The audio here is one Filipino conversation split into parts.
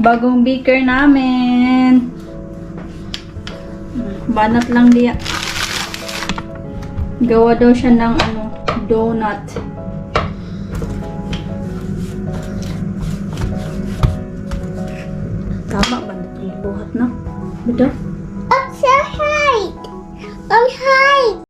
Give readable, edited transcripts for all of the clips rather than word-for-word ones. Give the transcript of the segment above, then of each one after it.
bagong beaker namin. Banat lang diya. Gawa daw siya ng donut. Tama ba na itong buhat na? Bida? I'm so high. I'm high.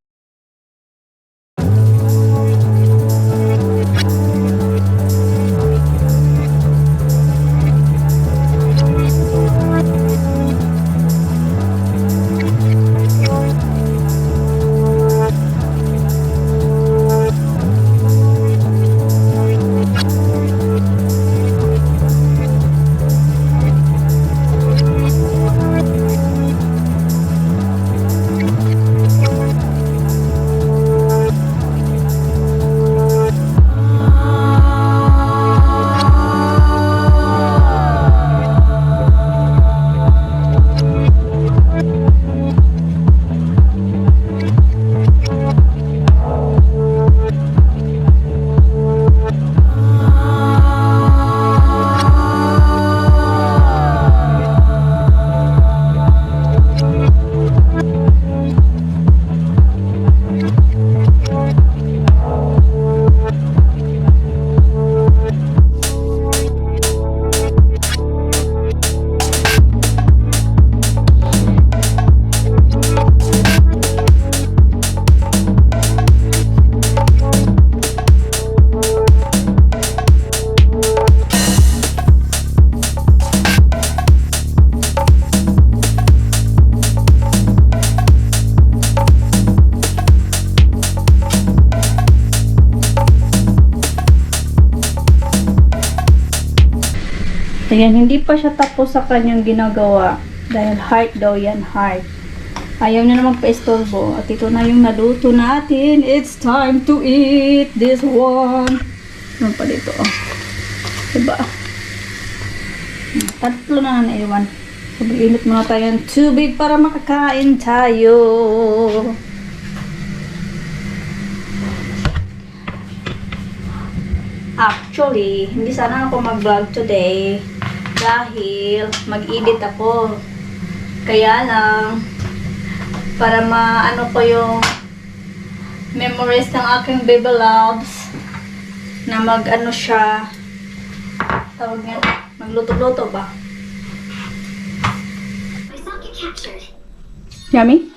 Ayan, hindi pa siya tapos sa kanyang ginagawa. Dahil heart daw yan, heart. Ayaw niya na magpa-istorbo. At ito na yung naluto natin. It's time to eat this one. Ano pa dito? Oh. Diba? Tatlo na naiwan. So, mag-init muna tayo ng tubig para makakain tayo. Actually, hindi sana ako mag-vlog today dahil mag-edit ako. Kaya lang, para maano ko yung memories ng aking baby loves na mag-ano siya, tawag nga, magluto-luto ba? Yummy?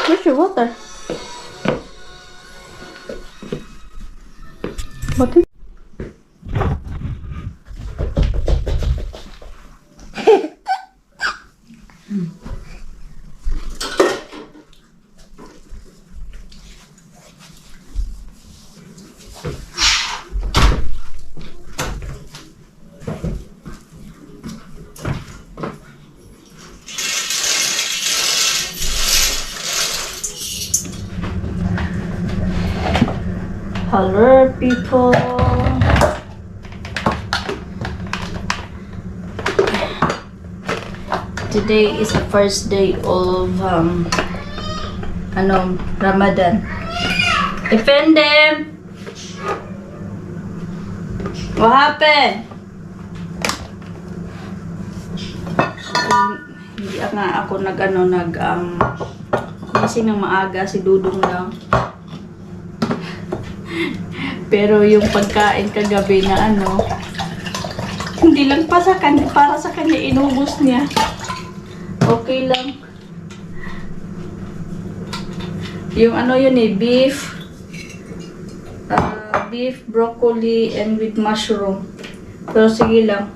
Where's your water? Bottle? Hello, people. Today is the first day of Ramadan. Defend them. What happened? Hindi nga ako gising ng maaga, si Dudong lang. Pero yung pagkain kagabi na hindi lang pa sa kanya, para sa kanya inubos niya. Okay lang. Yung yun beef, broccoli, and with mushroom. Pero sige lang.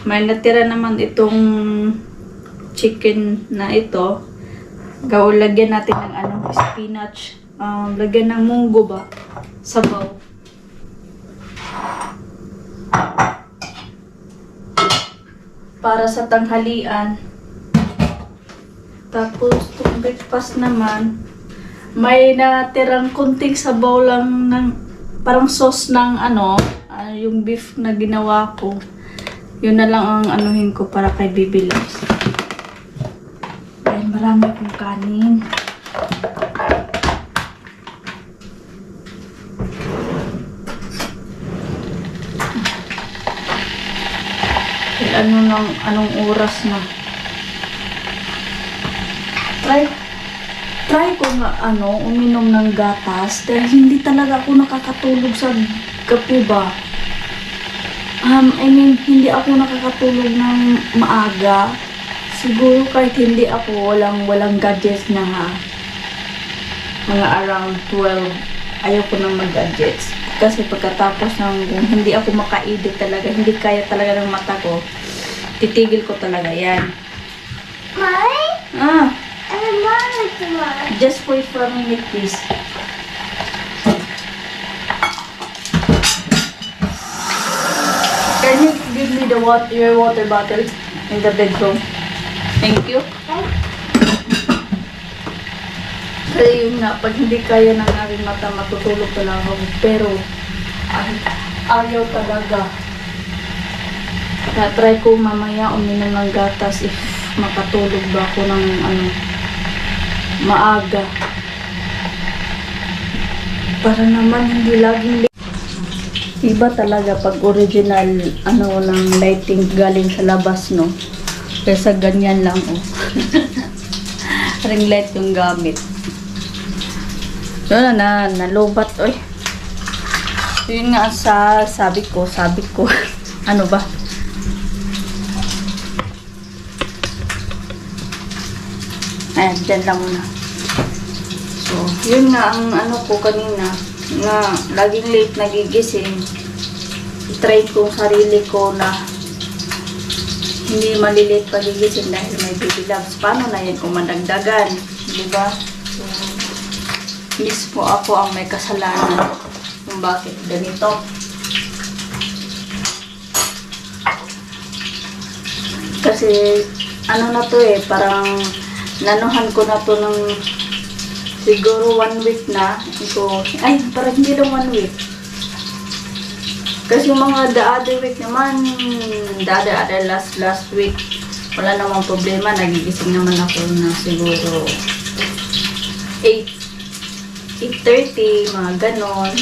May natira naman itong chicken na ito. Lagyan natin ng spinach. Lagyan ng munggo ba? Sabaw. Para sa tanghalian. Tapos, itong breakfast naman, may natirang kunting sabaw lang ng parang sauce ng yung beef na ginawa ko. Yun na lang ang anuhin ko para kay Baby Loves. Dahil marami akong kanin. Anong oras na. Try ko nga uminom ng gatas dahil hindi talaga ako nakakatulog sa gabi ba. Hindi ako nakakatulog ng maaga. Siguro kahit hindi ako walang gadgets na mga around 12, ayoko nang mag-gadgets. Kasi pagkatapos hindi ako maka-edit talaga, hindi kaya talaga ng mata ko, titigil ko talaga yan. Mommy? I want one. Just wait for a minute, please. Can you give me your water bottle in the bedroom? Thank you. Kasi yun nga, pag hindi kaya ng aking mata, matutulog talaga ako. Pero, ayaw talaga. Kaya try ko mamaya uminom ng gatas if makatulog ba ako ng maaga. Para naman hindi laging iba talaga pag original ng lighting galing sa labas, no? Kaysa ganyan lang, oh. Ring light yung gamit. So, nalubat, oy. So, yun nga sabi ko. Ano ba? Ayan, dyan lang muna. So, yun nga ang ko kanina, nga laging late nagigising. I-try ko sarili ko na hindi malilate pagigising dahil may baby loves. Paano na yan kung madagdagan? Diba? So, mismo ako ang may kasalanan kung bakit ganito. Kasi, na to parang nanuhan ko na to ng siguro 1 week na. Parang hindi lang 1 week. Kasi yung mga the other week naman, last week, wala namang problema. Nagigising naman ako na siguro 8:30, mga ganon.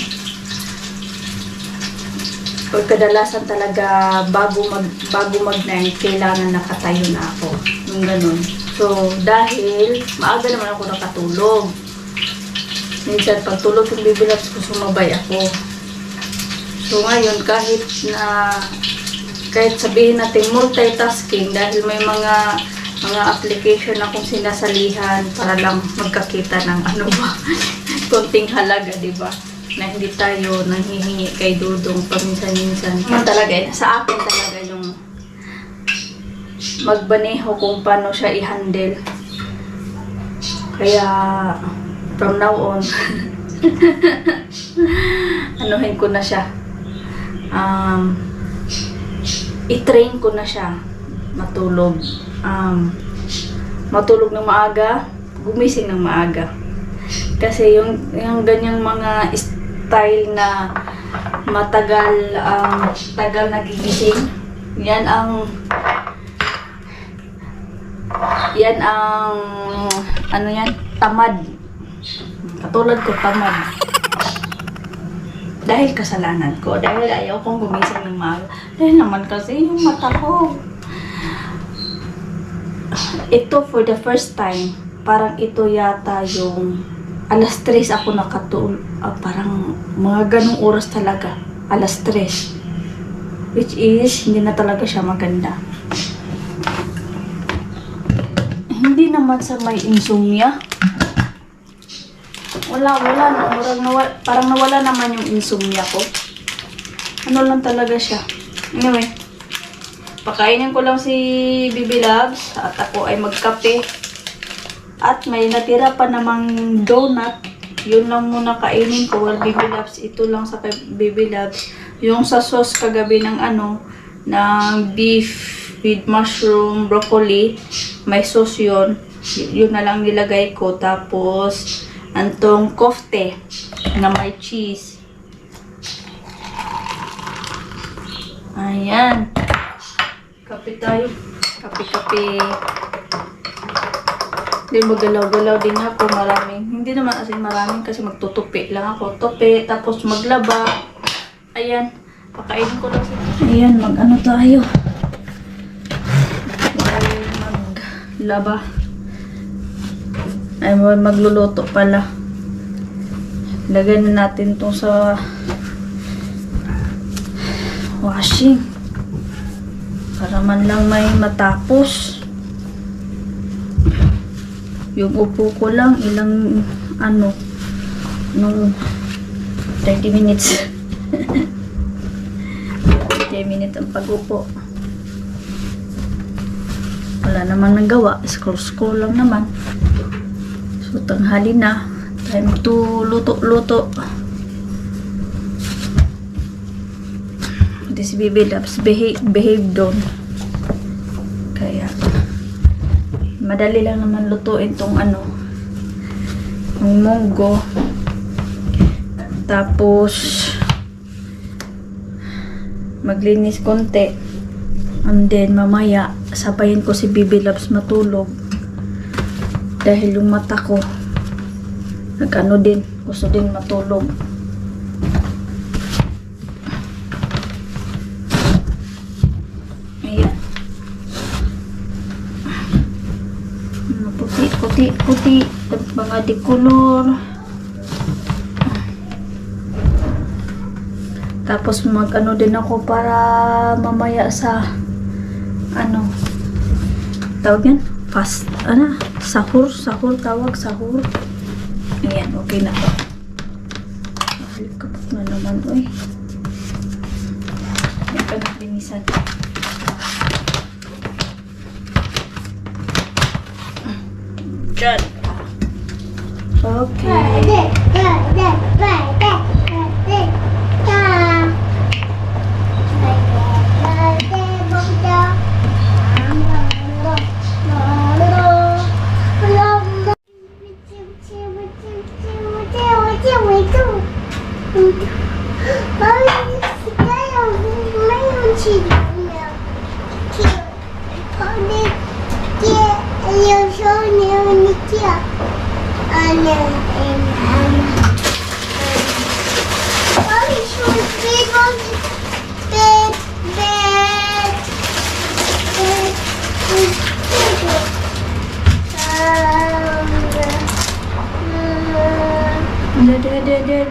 Pag kadalasan talaga, bago mag-9, kailangan nakatayo na ako. Yung ganon. So, dahil maaga naman ako nakatulog. Minsan, pag tulog yung baby loves ko, sumabay ako. So, ngayon, kahit sabihin natin multitasking, dahil may mga application akong sinasalihan para lang magkakita ng konting halaga, diba? Na hindi tayo nanghihingi kay Dudong paminsan-minsan. Talaga, sa akin talaga yung magbaneho kung paano siya i-handle. Kaya, from now on, anuhin ko na siya. I-train ko na siya matulog. Matulog ng maaga, gumising ng maaga. Kasi yung ganyang mga style na tagal nagigising, yan ang tamad. Katulad ko, tamad. Dahil kasalanan ko, dahil ayaw kong gumising ng maaga. Dahil naman kasi yung mata ko. Ito for the first time, parang ito yata yung 3:00 ako nakatulog. Parang mga ganong oras talaga. 3:00. Which is, hindi na talaga siya maganda. Hindi naman sa may insomnia. Wala. Parang nawala naman yung insomnia ko. Ano lang talaga siya. Anyway, pakainin ko lang si Baby Loves at ako ay magkape. At may natira pa namang donut. Yun lang muna kainin ko. Well, Baby Loves, ito lang sa Baby Loves. Yung sa sauce kagabi ng ng beef with mushroom, broccoli. May sauce yun. Yun na lang nilagay ko. Tapos, antong kofte na may cheese. Ayan. Kape tayo. Kape. Hindi magalaw-galaw din ako. Maraming. Hindi naman as in maraming kasi magtutupi lang ako. Tupi, tapos maglaba. Ayan. Pakainin ko lang siya. Ayan, tayo. sila ba? Ay, magluluto pala. Lagay na natin to sa washing. Para man lang may matapos. Yung upo ko lang, ilang, nung 30 minutes. 30 minutes ang pag-upo. Wala naman nagawa. Scroll lang naman. So, tanghali na. Time to luto-luto. This baby loves behave doon. Kaya, madali lang naman lutuin tong yung munggo. Tapos, maglinis konti. And then, mamaya, sabayin ko si Baby Loves matulog. Dahil yung mata ko, din, gusto din matulog. Ayan. Puti. Mga decolor. Tapos din ako para mamaya sa tawag yan? Sahur tawag, sahur. Ayan, okay na to. Kapag na naman, uy. Yan pa naglinisan. Diyan. Okay.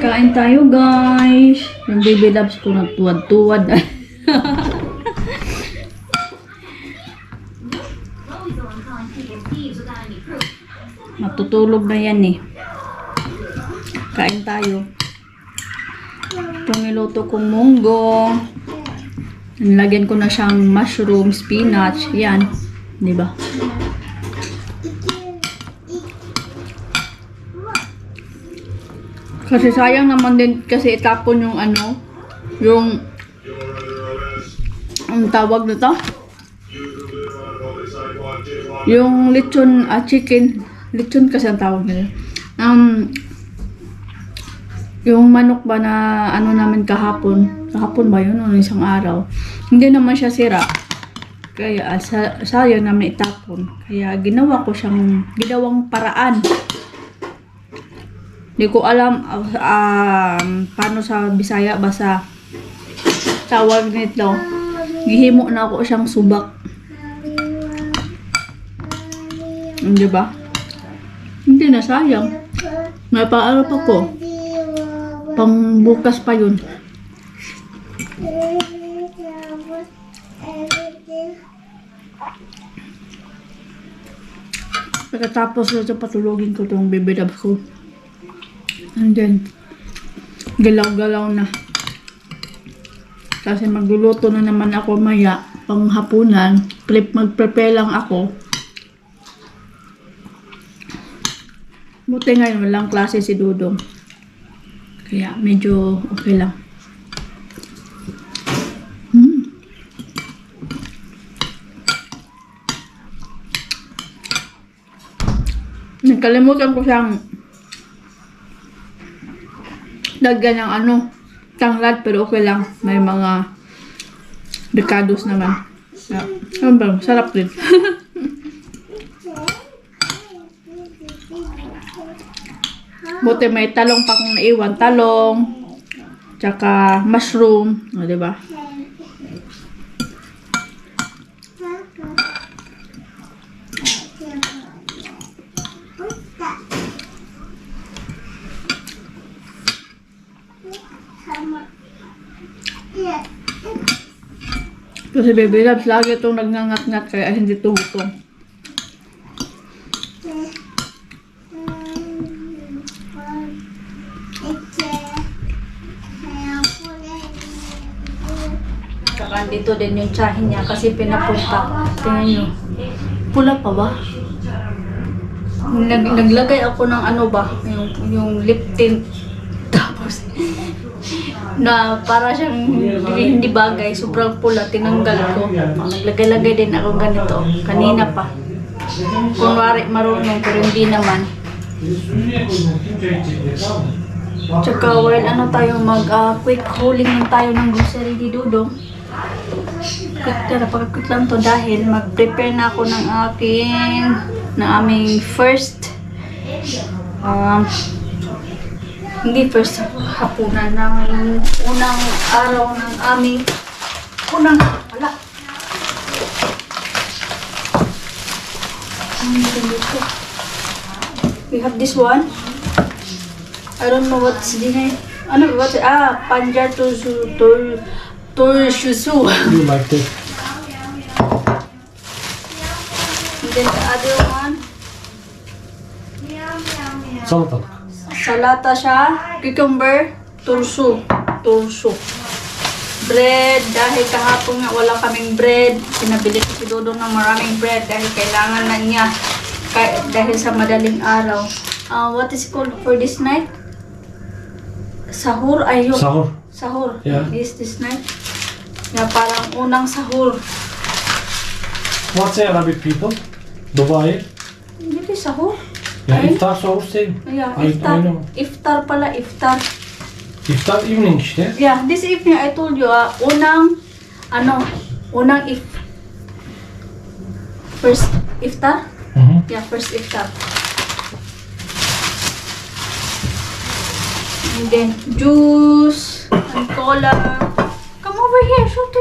Kain tayo, guys. Yung Baby Loves ko nagtuwad-tuwad. Matutulog na yan eh. Kain tayo. Itong niluto kong munggo. Nilagyan ko na siyang mushroom, spinach. Yan. Diba? Kasi sayang naman din kasi itapon yung yung ang tawag na to? Yung lechon, chicken. Lechon kasi ang tawag nila. Yung manok ba na namin kahapon. Kahapon ba yun? Isang araw. Hindi naman siya sira. Kaya sayang namin itapon. Kaya ginawa ko siyang ginawang paraan. Hindi ko alam paano sa Bisaya ba sa tawag nito. Gihimo na ako siyang subak. Hindi ba? Hindi na sayang. May paarap ako. Pang bukas pa yun. Pagkatapos ito patulogin ko itong Baby Loves ko. And then, galaw-galaw na. Kasi magluluto na naman ako maya, pang hapunan. Mag-prepare lang ako. Buti ngayon, walang klase si Dudong. Kaya, medyo okay lang. Nagkalimutan ko siyang lagyan ng tanglad, pero okay lang. May mga ricados naman. Sarap din. Buti may talong pa kong naiwan. Talong. Tsaka mushroom. O, diba? Kasi baby loves, lagi itong nagngangat-ngat kaya hindi tumutong. Saka dito din yung tsahin niya kasi pinapunta. Tingnan nyo. Pula pa ba? Naglagay ako ng ano ba? Yung lip tint. Tapos, na para siyang hindi bagay, sobrang pula, tinanggal ko. Naglagay-lagay din ako ganito. Kanina pa. Kunwari marunong pero hindi naman. Tsaka while ano tayo quick hauling lang tayo ng grocery di Dudong. Quick lang to dahil mag-prepare na ako ng aming first hindi first hapunan ng unang araw ng aming wala. We have this one. I don't know what's the name. Panjar Torshusu. You like that? And then the other one, Salatalık. salata siya, cucumber, turso. Bread, dahil kahapon nga wala kaming bread, pinabili ko si Dodong ng maraming bread dahil kailangan na niya dahil sa madaling araw. What is called for this night? Sahur, ayun. Sahur. Yeah. This night. Yeah, parang unang sahur. What's the Arabic people? Dubai? Hindi ba sahur? Yeah, Ay. iftar sahur same. Yeah, I know. iftar pala, iftar. İftar evening işte. Yeah, this evening I told you, unang first iftar? Hı hı. Yeah, first iftar. And then juice and cola. Come over here, show to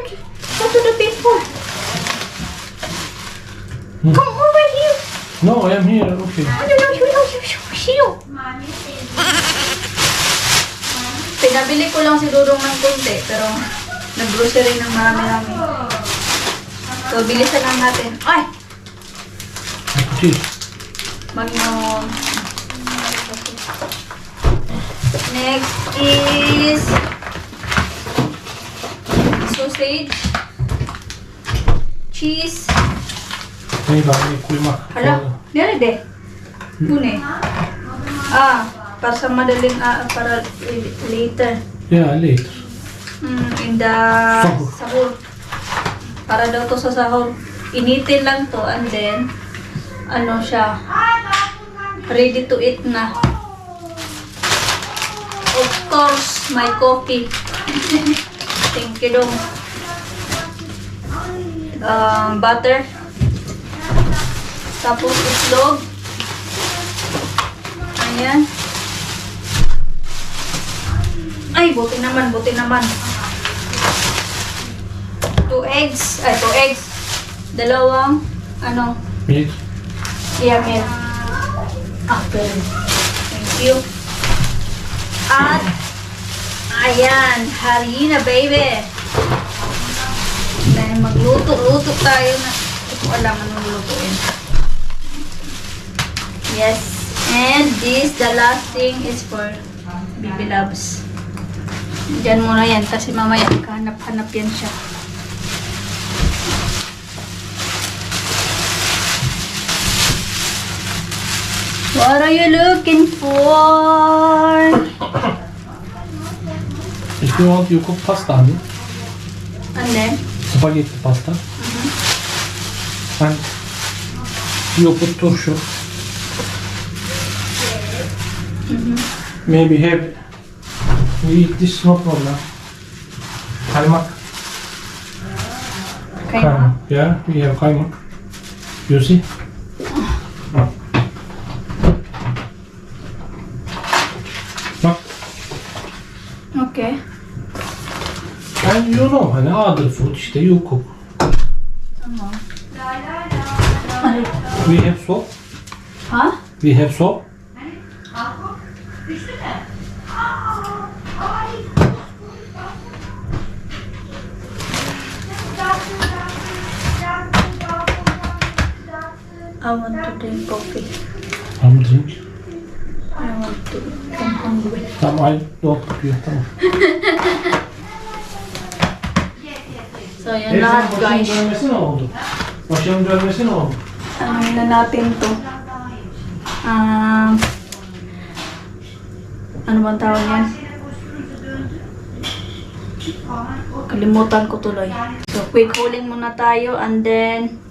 the people. Come over here. No, I am here. Okay. Show. Pinabili ko lang si Dudong ng konti, pero nag-grocery ng marami-rami. So, bilisan lang natin. Ay! Cheese. Magnon. Next is sausage, cheese. Neyi bak, kuymak. Hala, nere de. Bune. Para sa madaling, para later. Yeah, later. In the sahur. Para daw to sa sahur. Initin lang to and then, ano siya, ready to eat na. Of course, my coffee. Thank you, Dong. Butter. Tapos itlog. Ayan. Ay, buti naman. 2 eggs. Dalawang, Milk. milk. Apple. Thank you. At, ayan, harina, baby. Dahil magluto tayo na, hindi ko alam anong lutuin. Yes. And this, the last thing is for Baby Loves. Diyan muna yan kasi mamaya hanap-hanap yan siya. What are you looking for? If you want, you cook pasta, honey. And then? Spaghetti pasta. And you put turşu. Maybe we eat this, no problem. Kaymak. Kaymak. Yeah, we have kaymak. You see? Bak. Okay. And you know, hani other food işte you cook. Tamam. We have soap. Ha? We have soap. I want to drink coffee. I'm drink. I want to. I'm hungry. Tamam ay yok yapıyor tamam. So, yan lahat guys. Başım dönmesi ne oldu? Başım dönmesi ne oldu? Ano na natin to? Ano bang tawag yan? Kalimutan ko tuloy. So, quick hauling muna tayo and then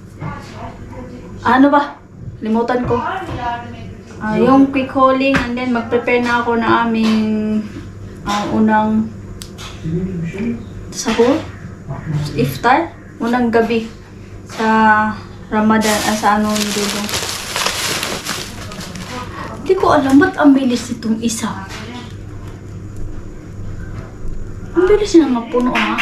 ano ba? Kalimutan ko. Yung quick hauling and then mag-prepare na ako na aming unang sahur, iftar, unang gabi sa Ramadan, sa ano ni Dudong. Hindi ko alam ba't ang bilis itong isa. Ang bilis na mapuno ha.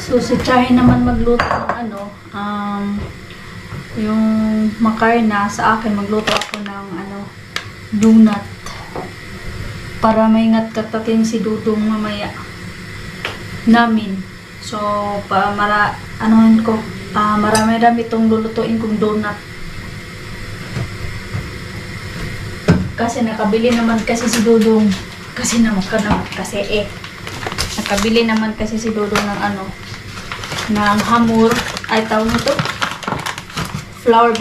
So si Chahi naman magluto ng ano, yung makarna, sa akin magluto ako ng ano, donut. Para may ngat-katatin si Dudong mamaya namin. So, marami-rami itong lulutuin kong donut. Kasi nakabili naman kasi si Dudong. Nakabili naman kasi si Dudong ng ano, ng hamur. Ay, tawag nito? Flour.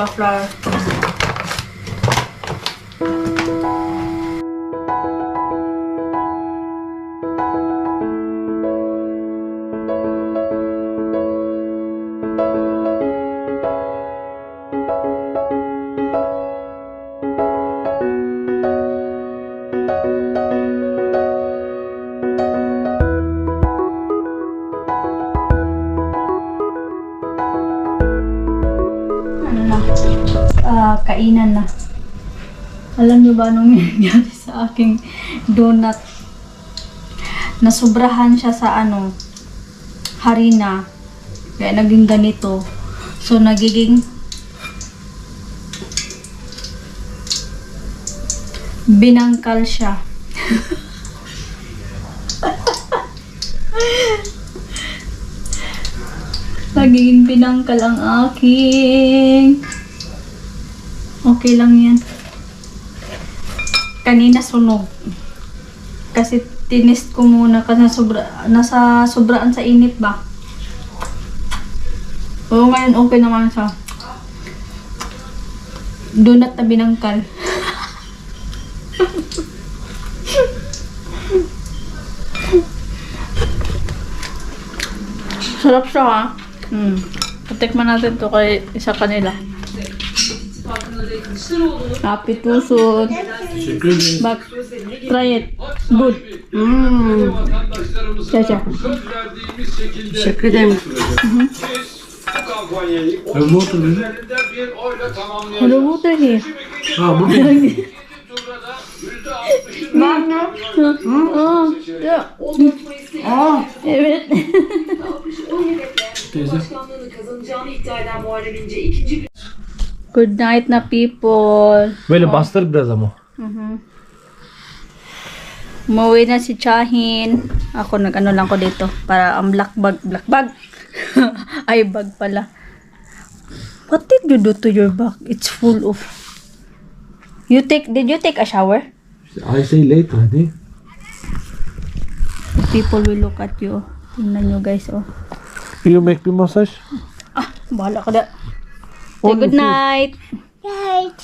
Kainan na. Alam niyo ba anong nangyari sa aking donut? Nasubrahan siya sa ano, harina. Kaya naging ganito. So, nagiging binangkal siya. Nagiging binangkal ang aking. Okay lang yan. Kanina sunog. Kasi tinest ko muna kasi nasa sobraan sa init ba. Oo, ngayon okay naman siya. Donut na binangkal. Sarap siya ha. Patikman natin to kay isa kanila. Happy Tusun. Bak, try it. Good. Çaça. Teşekkür ederim. Water dedi. Hello, water here. Ha burada. Evet. Teyze. Good night na people. Böyle bastır biraz ama. Umuwi na si Chahin. Ako nag-ano lang ko dito para ang black bag. Ay bag pala. What did you do to your bag? It's full of. Did you take a shower? I say later hadi. People will look at you. Tingnan nyo guys oh. You make me massage. Bahala ka na. Say good night. Right.